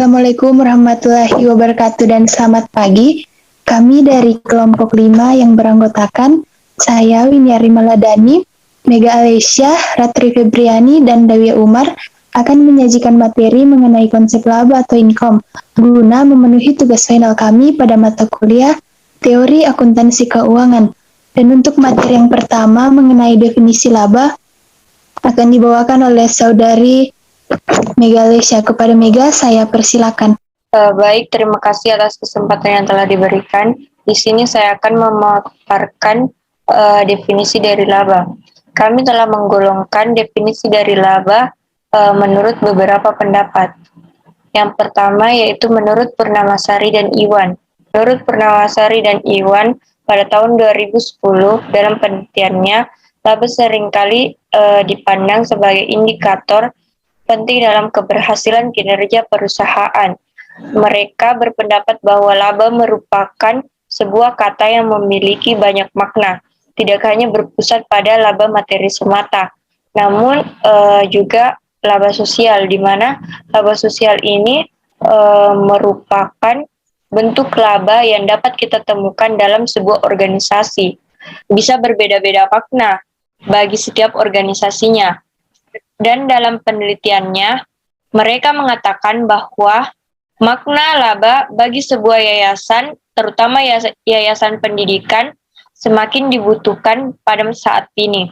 Assalamualaikum warahmatullahi wabarakatuh dan selamat pagi. Kami dari kelompok 5 yang beranggotakan saya Winyari Maladani, Mega Alesya, Ratri Febriani, dan Dawia Umar akan menyajikan materi mengenai konsep laba atau income guna memenuhi tugas final kami pada mata kuliah Teori Akuntansi Keuangan. Dan untuk materi yang pertama mengenai definisi laba akan dibawakan oleh saudari Mega Alesya. Kepada Mega, saya persilakan. Baik, terima kasih atas kesempatan yang telah diberikan. Di sini saya akan memaparkan definisi dari laba. Kami telah menggolongkan definisi dari laba menurut beberapa pendapat. Yang pertama yaitu menurut Purnamasari dan Iwan. Menurut Purnamasari dan Iwan, pada tahun 2010 dalam penelitiannya, laba seringkali dipandang sebagai indikator penting dalam keberhasilan kinerja perusahaan. Mereka berpendapat bahwa laba merupakan sebuah kata yang memiliki banyak makna, tidak hanya berpusat pada laba materi semata, namun juga laba sosial, di mana laba sosial ini merupakan bentuk laba yang dapat kita temukan dalam sebuah organisasi. Bisa berbeda-beda makna bagi setiap organisasinya. Dan dalam penelitiannya, mereka mengatakan bahwa makna laba bagi sebuah yayasan, terutama yayasan pendidikan, semakin dibutuhkan pada saat ini.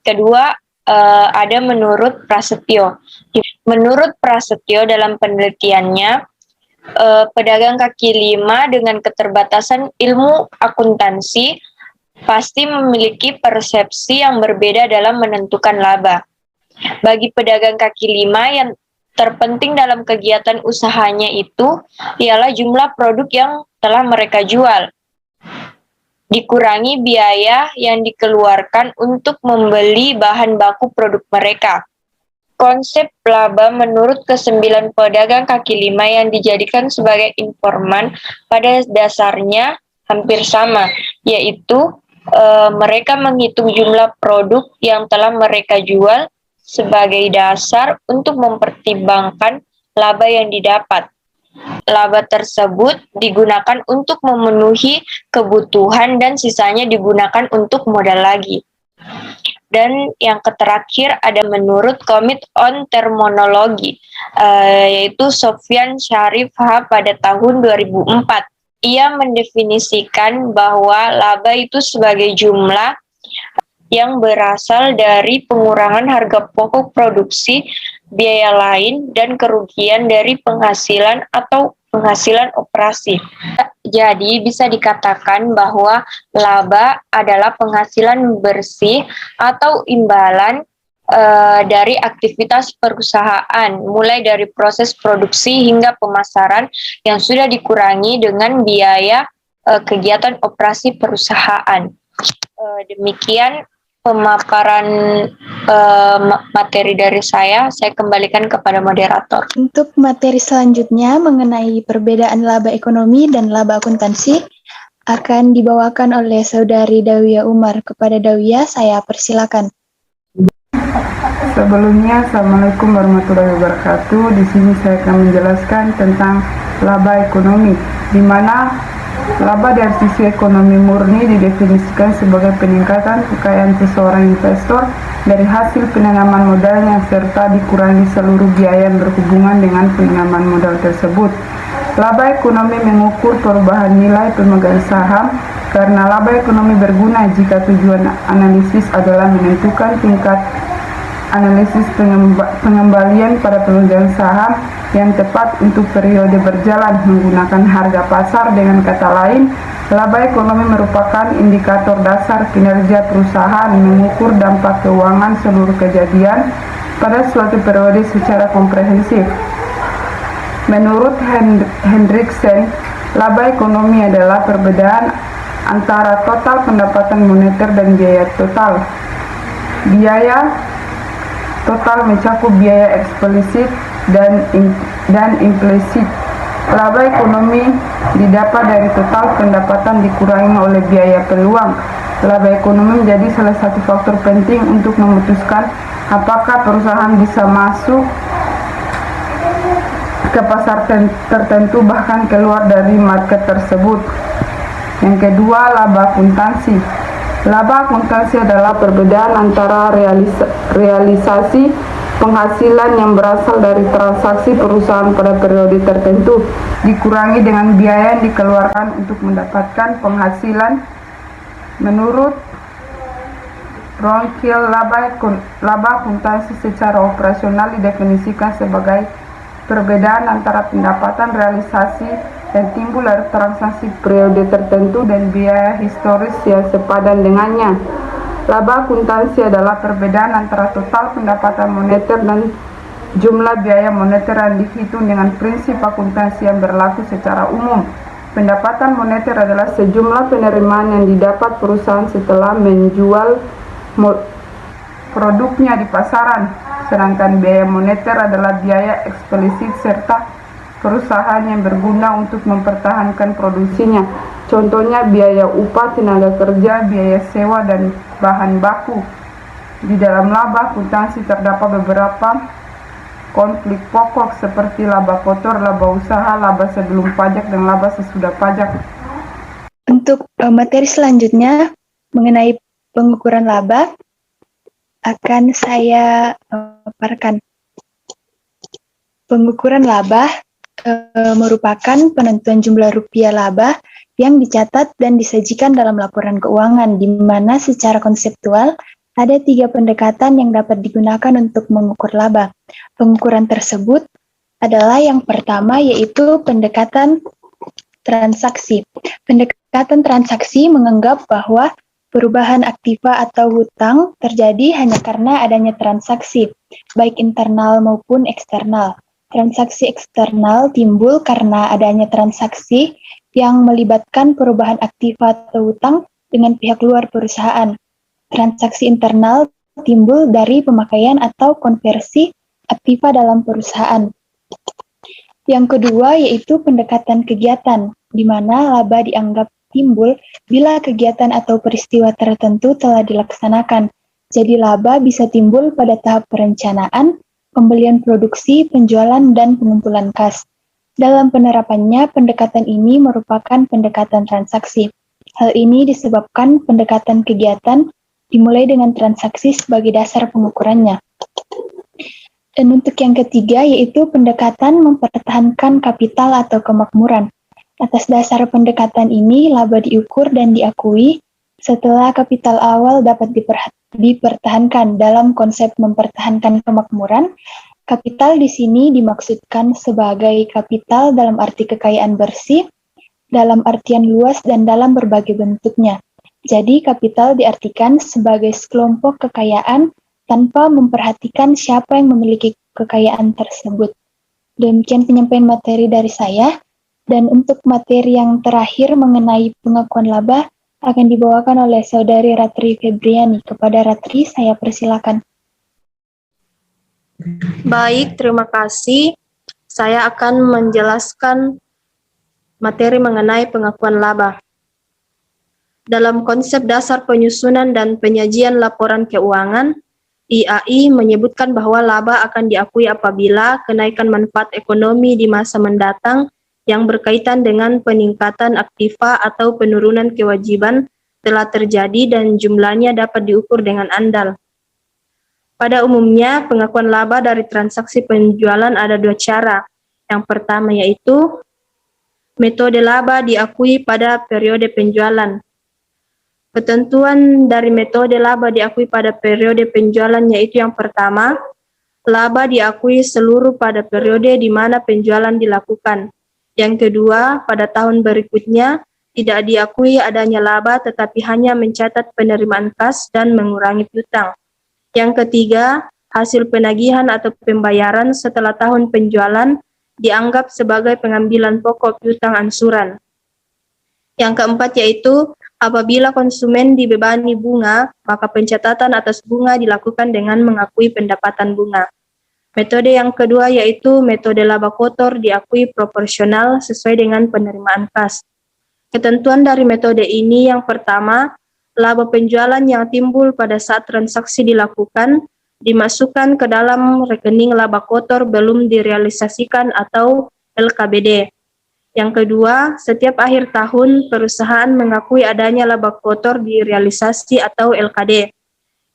Kedua, ada menurut Prasetyo. Menurut Prasetyo dalam penelitiannya, pedagang kaki lima dengan keterbatasan ilmu akuntansi pasti memiliki persepsi yang berbeda dalam menentukan laba. Bagi pedagang kaki lima, yang terpenting dalam kegiatan usahanya itu ialah jumlah produk yang telah mereka jual. Dikurangi biaya yang dikeluarkan untuk membeli bahan baku produk mereka. Konsep laba menurut ke-9 pedagang kaki lima yang dijadikan sebagai informan pada dasarnya hampir sama, yaitu mereka menghitung jumlah produk yang telah mereka jual sebagai dasar untuk mempertimbangkan laba yang didapat. Laba tersebut digunakan untuk memenuhi kebutuhan dan sisanya digunakan untuk modal lagi. Dan yang terakhir ada menurut Commit on Terminology, yaitu Sofyan Syarif H. pada tahun 2004. Ia mendefinisikan bahwa laba itu sebagai jumlah yang berasal dari pengurangan harga pokok produksi, biaya lain, dan kerugian dari penghasilan atau penghasilan operasi. Jadi bisa dikatakan bahwa laba adalah penghasilan bersih atau imbalan dari aktivitas perusahaan, mulai dari proses produksi hingga pemasaran yang sudah dikurangi dengan biaya kegiatan operasi perusahaan. Demikian pemaparan materi dari saya kembalikan kepada moderator. Untuk materi selanjutnya mengenai perbedaan laba ekonomi dan laba akuntansi akan dibawakan oleh saudari Dawia Umar. Kepada Dawia, saya persilakan. Sebelumnya, Assalamualaikum warahmatullahi wabarakatuh. Di sini saya akan menjelaskan tentang laba ekonomi, di mana laba dari sisi ekonomi murni didefinisikan sebagai peningkatan kekayaan seseorang investor dari hasil penanaman modalnya serta dikurangi seluruh biaya yang berhubungan dengan penanaman modal tersebut. Laba ekonomi mengukur perubahan nilai pemegang saham karena laba ekonomi berguna jika tujuan analisis adalah menentukan tingkat analisis pengembalian pada pemegang saham yang tepat untuk periode berjalan menggunakan harga pasar. Dengan kata lain, laba ekonomi merupakan indikator dasar kinerja perusahaan mengukur dampak keuangan seluruh kejadian pada suatu periode secara komprehensif. Menurut Hendriksen, laba ekonomi adalah perbedaan antara total pendapatan moneter dan biaya total. Biaya total mencakup biaya eksplisit dan implisit. Laba ekonomi didapat dari total pendapatan dikurangi oleh biaya peluang. Laba ekonomi menjadi salah satu faktor penting untuk memutuskan apakah perusahaan bisa masuk ke pasar tertentu bahkan keluar dari market tersebut. Yang kedua, laba akuntansi. Laba akuntansi adalah perbedaan antara realisasi penghasilan yang berasal dari transaksi perusahaan pada periode tertentu dikurangi dengan biaya yang dikeluarkan untuk mendapatkan penghasilan. Menurut Ronkiel, laba akuntansi secara operasional didefinisikan sebagai perbedaan antara pendapatan realisasi yang timbul dari transaksi periode tertentu dan biaya historis yang sepadan dengannya. Laba akuntansi adalah perbedaan antara total pendapatan moneter dan jumlah biaya moneter yang dihitung dengan prinsip akuntansi yang berlaku secara umum. Pendapatan moneter adalah sejumlah penerimaan yang didapat perusahaan setelah menjual produknya di pasaran, sedangkan biaya moneter adalah biaya eksplisit serta perusahaan yang berguna untuk mempertahankan produksinya. Contohnya biaya upah tenaga kerja, biaya sewa, dan bahan baku. Di dalam laba akuntansi terdapat beberapa konflik pokok seperti laba kotor, laba usaha, laba sebelum pajak, dan laba sesudah pajak. Untuk materi selanjutnya mengenai pengukuran laba akan saya paparkan. Pengukuran laba merupakan penentuan jumlah rupiah laba yang dicatat dan disajikan dalam laporan keuangan, di mana secara konseptual ada 3 pendekatan yang dapat digunakan untuk mengukur laba. Pengukuran tersebut adalah yang pertama, yaitu pendekatan transaksi. Pendekatan transaksi menganggap bahwa perubahan aktiva atau hutang terjadi hanya karena adanya transaksi, baik internal maupun eksternal. Transaksi eksternal timbul karena adanya transaksi yang melibatkan perubahan aktiva atau hutang dengan pihak luar perusahaan. Transaksi internal timbul dari pemakaian atau konversi aktiva dalam perusahaan. Yang kedua yaitu pendekatan kegiatan, di mana laba dianggap timbul bila kegiatan atau peristiwa tertentu telah dilaksanakan. Jadi laba bisa timbul pada tahap perencanaan, pembelian produksi, penjualan, dan pengumpulan kas. Dalam penerapannya, pendekatan ini merupakan pendekatan transaksi. Hal ini disebabkan pendekatan kegiatan dimulai dengan transaksi sebagai dasar pengukurannya. Dan untuk yang ketiga, yaitu pendekatan mempertahankan kapital atau kemakmuran. Atas dasar pendekatan ini, laba diukur dan diakui setelah kapital awal dapat dipertahankan. Dalam konsep mempertahankan kemakmuran, kapital di sini dimaksudkan sebagai kapital dalam arti kekayaan bersih, dalam artian luas dan dalam berbagai bentuknya. Jadi kapital diartikan sebagai sekelompok kekayaan tanpa memperhatikan siapa yang memiliki kekayaan tersebut. Demikian penyampaian materi dari saya. Dan untuk materi yang terakhir mengenai pengakuan laba akan dibawakan oleh Saudari Ratri Febriani. Kepada Ratri, saya persilakan. Baik, terima kasih. Saya akan menjelaskan materi mengenai pengakuan laba. Dalam konsep dasar penyusunan dan penyajian laporan keuangan, IAI menyebutkan bahwa laba akan diakui apabila kenaikan manfaat ekonomi di masa mendatang yang berkaitan dengan peningkatan aktiva atau penurunan kewajiban telah terjadi dan jumlahnya dapat diukur dengan andal. Pada umumnya, pengakuan laba dari transaksi penjualan ada 2 cara. Yang pertama yaitu metode laba diakui pada periode penjualan. Ketentuan dari metode laba diakui pada periode penjualan yaitu yang pertama, laba diakui seluruh pada periode di mana penjualan dilakukan. Yang kedua, pada tahun berikutnya tidak diakui adanya laba tetapi hanya mencatat penerimaan kas dan mengurangi piutang. Yang ketiga, hasil penagihan atau pembayaran setelah tahun penjualan dianggap sebagai pengambilan pokok piutang angsuran. Yang keempat yaitu apabila konsumen dibebani bunga, maka pencatatan atas bunga dilakukan dengan mengakui pendapatan bunga. Metode yang kedua yaitu metode laba kotor diakui proporsional sesuai dengan penerimaan kas. Ketentuan dari metode ini yang pertama, laba penjualan yang timbul pada saat transaksi dilakukan dimasukkan ke dalam rekening laba kotor belum direalisasikan atau LKBD. Yang kedua, setiap akhir tahun perusahaan mengakui adanya laba kotor di realisasi atau LKD.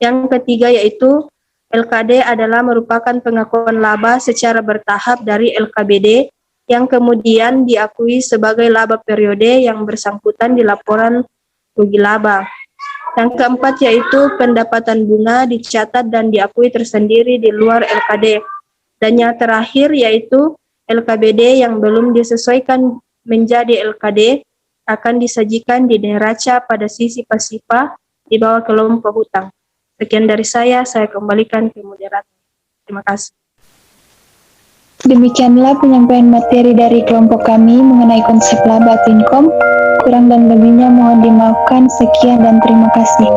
Yang ketiga yaitu LKD adalah merupakan pengakuan laba secara bertahap dari LKBD yang kemudian diakui sebagai laba periode yang bersangkutan di laporan rugi laba. Yang keempat yaitu pendapatan bunga dicatat dan diakui tersendiri di luar LKD. Dan yang terakhir yaitu LKBD yang belum disesuaikan menjadi LKD akan disajikan di neraca pada sisi pasifa di bawah kelompok hutang. Sekian dari saya kembalikan ke moderator. Terima kasih. Demikianlah penyampaian materi dari kelompok kami mengenai konsep laba atau income. Kurang dan lebihnya mohon dimaafkan. Sekian dan terima kasih.